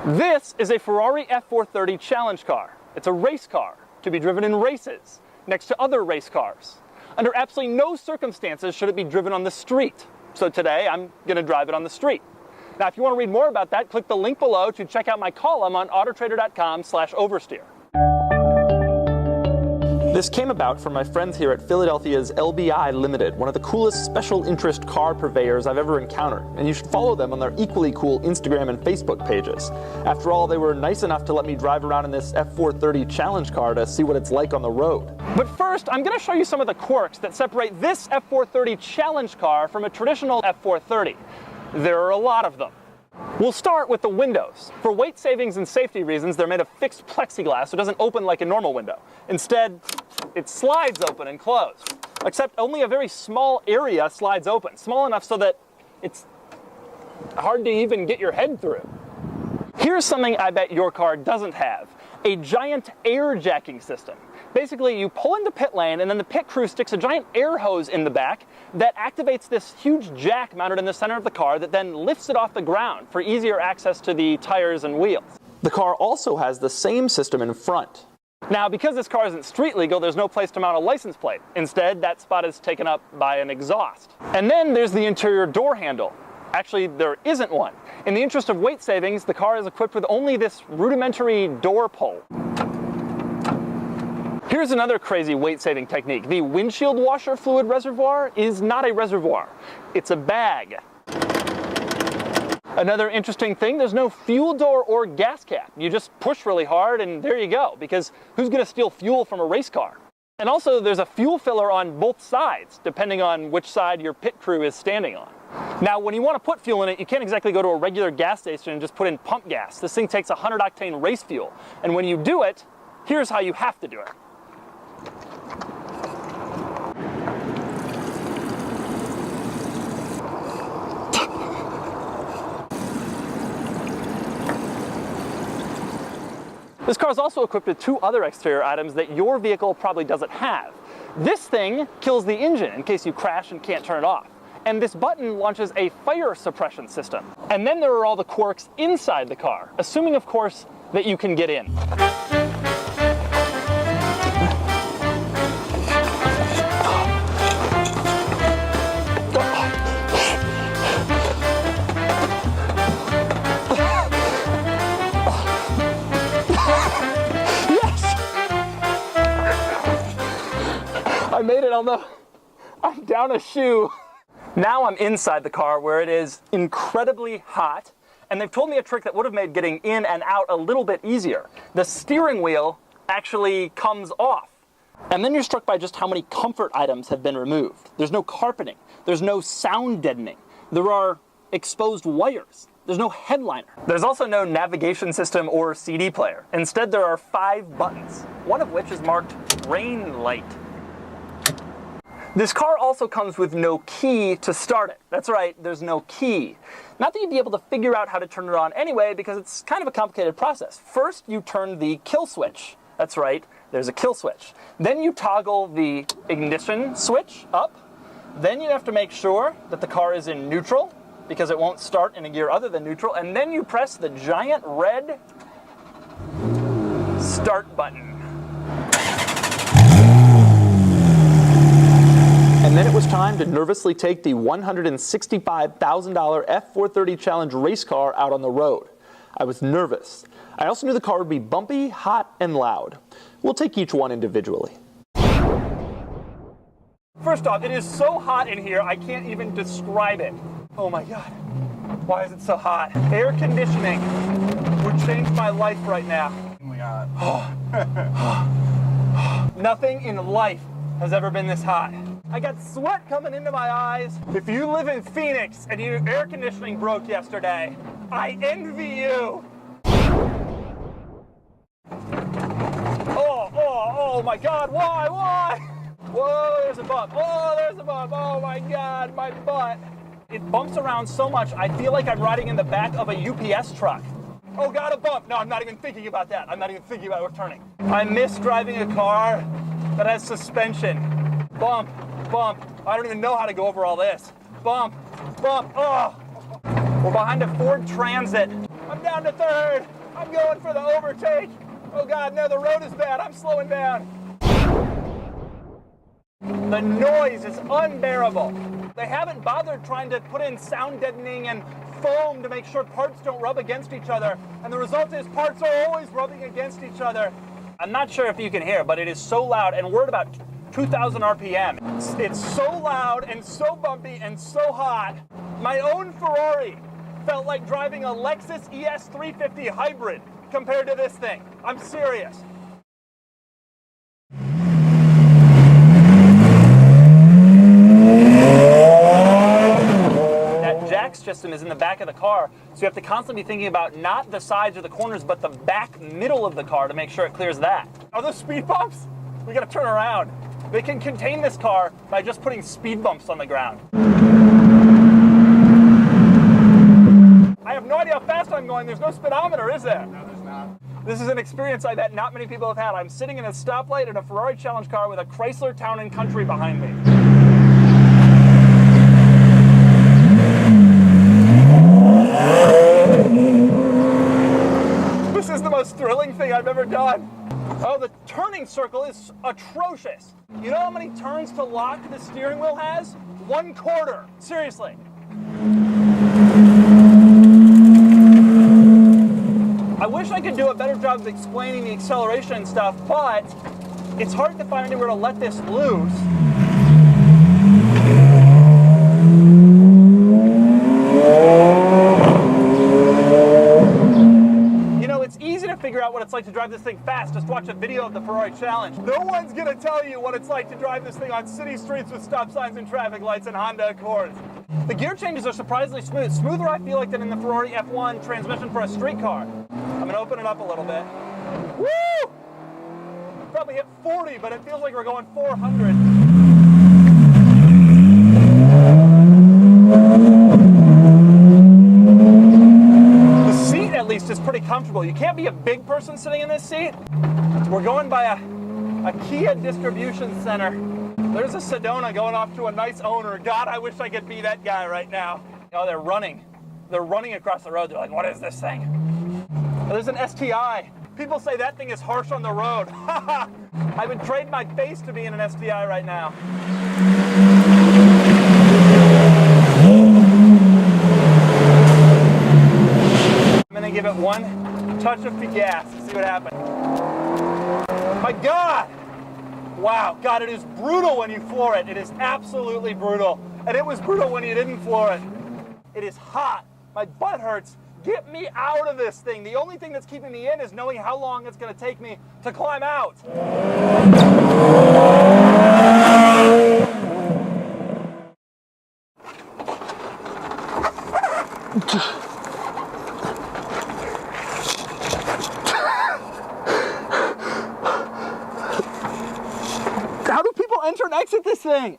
This is a Ferrari F430 challenge car. It's a race car to be driven in races next to other race cars. Under absolutely no circumstances should it be driven on the street. So today I'm going to drive it on the street. Now if you want to read more about that, click the link below to check out my column on autotrader.com/oversteer. This came about from my friends here at Philadelphia's LBI Limited, one of the coolest special interest car purveyors I've ever encountered, and you should follow them on their equally cool Instagram and Facebook pages. After all, they were nice enough to let me drive around in this F430 challenge car to see what it's like on the road. But first, I'm going to show you some of the quirks that separate this F430 challenge car from a traditional F430. There are a lot of them. We'll start with the windows. For weight savings and safety reasons, they're made of fixed plexiglass, so it doesn't open like a normal window. Instead, it slides open and close. Except only a very small area slides open, small enough so that it's hard to even get your head through. Here's something I bet your car doesn't have: a giant air jacking system. Basically, you pull into pit lane and then the pit crew sticks a giant air hose in the back that activates this huge jack mounted in the center of the car that then lifts it off the ground for easier access to the tires and wheels. The car also has the same system in front. Now, because this car isn't street legal, there's no place to mount a license plate. Instead, that spot is taken up by an exhaust. And then there's the interior door handle. Actually, there isn't one. In the interest of weight savings, the car is equipped with only this rudimentary door pull. Here's another crazy weight-saving technique. The windshield washer fluid reservoir is not a reservoir. It's a bag. Another interesting thing, there's no fuel door or gas cap. You just push really hard and there you go, because who's going to steal fuel from a race car? And also there's a fuel filler on both sides, depending on which side your pit crew is standing on. Now, when you want to put fuel in it, you can't exactly go to a regular gas station and just put in pump gas. This thing takes 100 octane race fuel. And when you do it, here's how you have to do it. This car is also equipped with two other exterior items that your vehicle probably doesn't have. This thing kills the engine in case you crash and can't turn it off. And this button launches a fire suppression system. And then there are all the quirks inside the car, assuming, of course, that you can get in. I made it, although I'm down a shoe. Now I'm inside the car where it is incredibly hot, and they've told me a trick that would have made getting in and out a little bit easier. The steering wheel actually comes off. And then you're struck by just how many comfort items have been removed. There's no carpeting. There's no sound deadening. There are exposed wires. There's no headliner. There's also no navigation system or CD player. Instead, there are 5 buttons, one of which is marked rain light. This car also comes with no key to start it. That's right, there's no key. Not that you'd be able to figure out how to turn it on anyway, because it's kind of a complicated process. First, you turn the kill switch. That's right, there's a kill switch. Then you toggle the ignition switch up. Then you have to make sure that the car is in neutral, because it won't start in a gear other than neutral. And then you press the giant red start button. And then it was time to nervously take the $165,000 F430 Challenge race car out on the road. I was nervous. I also knew the car would be bumpy, hot, and loud. We'll take each one individually. First off, it is so hot in here, I can't even describe it. Oh my God, why is it so hot? Air conditioning would change my life right now. Oh my God. Nothing in life has ever been this hot. I got sweat coming into my eyes. If you live in Phoenix and your air conditioning broke yesterday, I envy you. Oh my God, why? Whoa, there's a bump. Oh, there's a bump. Oh my God, my butt. It bumps around so much, I feel like I'm riding in the back of a UPS truck. Oh God, a bump. No, I'm not even thinking about that. I'm not even thinking about overturning. I miss driving a car that has suspension. Bump. I don't even know how to go over all this. Bump. Oh. We're behind a Ford Transit. I'm I'm down to third. I'm going for the overtake. Oh God, no, the road is bad. I'm slowing down. The noise is unbearable. They haven't bothered trying to put in sound deadening and foam to make sure parts don't rub against each other. And the result is parts are always rubbing against each other. I'm not sure if you can hear, but it is so loud, and we're at about 2,000 RPM. It's so loud and so bumpy and so hot. My own Ferrari felt like driving a Lexus ES350 hybrid compared to this thing. I'm serious. That jack system is in the back of the car, so you have to constantly be thinking about not the sides or the corners, but the back middle of the car to make sure it clears that. Are those speed bumps? We gotta turn around. They can contain this car by just putting speed bumps on the ground. I have no idea how fast I'm going. There's no speedometer, is there? No, there's not. This is an experience I bet not many people have had. I'm sitting in a stoplight in a Ferrari Challenge car with a Chrysler Town & Country behind me. This is the most thrilling thing I've ever done. Oh, the turning circle is atrocious. You know how many turns to lock the steering wheel has? 1/4. Seriously. I wish I could do a better job of explaining the acceleration and stuff, but it's hard to find anywhere to let this loose. You know, it's easy to figure out what it's like to drive this thing fast. Just watch a video of the Ferrari Challenge. No one's gonna tell you what it's like to drive this thing on city streets with stop signs and traffic lights and Honda Accords. The gear changes are surprisingly smooth. Smoother, I feel like, than in the Ferrari F1 transmission for a street car. I'm gonna open it up a little bit. Woo! Probably hit 40, but it feels like we're going 400. The seat, at least, is pretty comfortable. You can't be a big person sitting in this seat. We're going by a Kia distribution center. There's a Sedona going off to a nice owner. God, I wish I could be that guy right now. Oh, they're running. They're running across the road. They're like, what is this thing? Oh, there's an STI. People say that thing is harsh on the road. I would trade my face to be in an STI right now. I'm gonna give it one touch of the gas to see what happens. My God! Wow, God, it is brutal when you floor it. It is absolutely brutal. And it was brutal when you didn't floor it. It is hot. My butt hurts. Get me out of this thing. The only thing that's keeping me in is knowing how long it's going to take me to climb out. How do people enter and exit this thing?